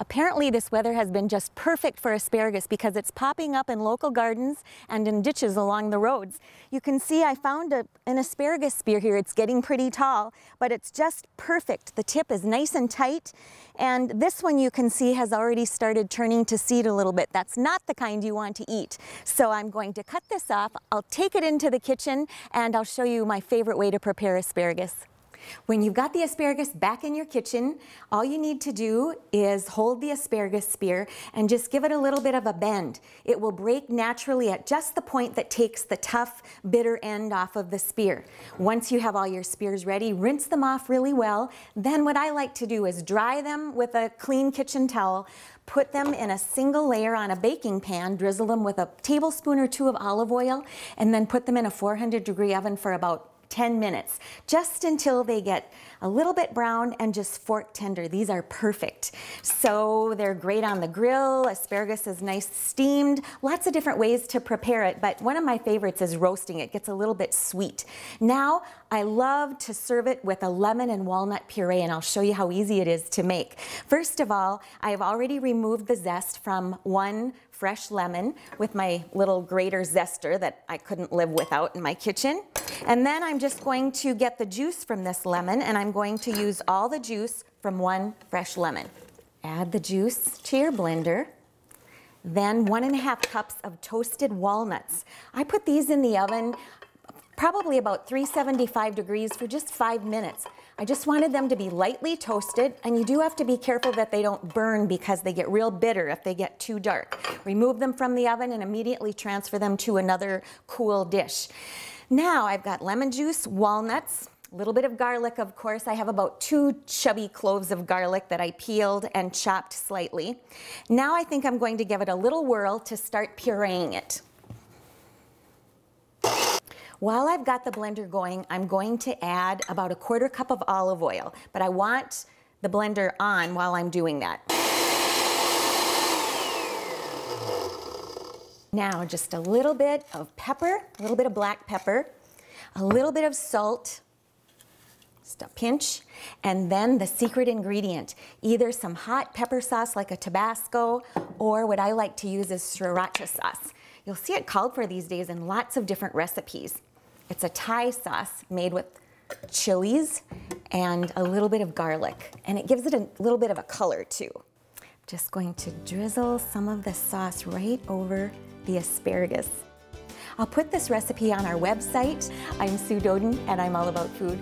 Apparently this weather has been just perfect for asparagus because it's popping up in local gardens and in ditches along the roads. You can see I found an asparagus spear here. It's getting pretty tall, but it's just perfect. The tip is nice and tight, and this one you can see has already started turning to seed a little bit. That's not the kind you want to eat. So I'm going to cut this off. I'll take it into the kitchen and I'll show you my favorite way to prepare asparagus. When you've got the asparagus back in your kitchen, all you need to do is hold the asparagus spear and just give it a little bit of a bend. It will break naturally at just the point that takes the tough, bitter end off of the spear. Once you have all your spears ready, rinse them off really well. Then what I like to do is dry them with a clean kitchen towel, put them in a single layer on a baking pan, drizzle them with a tablespoon or two of olive oil, and then put them in a 400-degree oven for about 10 minutes, just until they get a little bit brown and just fork tender. These are perfect. So they're great on the grill. Asparagus is nice steamed. Lots of different ways to prepare it, but one of my favorites is roasting. It gets a little bit sweet. Now, I love to serve it with a lemon and walnut puree, and I'll show you how easy it is to make. First of all, I have already removed the zest from one fresh lemon with my little grater zester that I couldn't live without in my kitchen. And then I'm just going to get the juice from this lemon, and I'm going to use all the juice from one fresh lemon. Add the juice to your blender. Then 1½ cups of toasted walnuts. I put these in the oven probably about 375 degrees for just 5 minutes. I just wanted them to be lightly toasted, and you do have to be careful that they don't burn because they get real bitter if they get too dark. Remove them from the oven and immediately transfer them to another cool dish. Now I've got lemon juice, walnuts, a little bit of garlic, of course. I have about 2 chubby cloves of garlic that I peeled and chopped slightly. Now I think I'm going to give it a little whirl to start pureeing it. While I've got the blender going, I'm going to add about a 1/4 cup of olive oil, but I want the blender on while I'm doing that. Now just a little bit of pepper, a little bit of black pepper, a little bit of salt, just a pinch, and then the secret ingredient, either some hot pepper sauce like a Tabasco, or what I like to use is Sriracha sauce. You'll see it called for these days in lots of different recipes. It's a Thai sauce made with chilies and a little bit of garlic, and it gives it a little bit of a color too. Just going to drizzle some of the sauce right over the asparagus. I'll put this recipe on our website. I'm Sue Doden, and I'm all about food.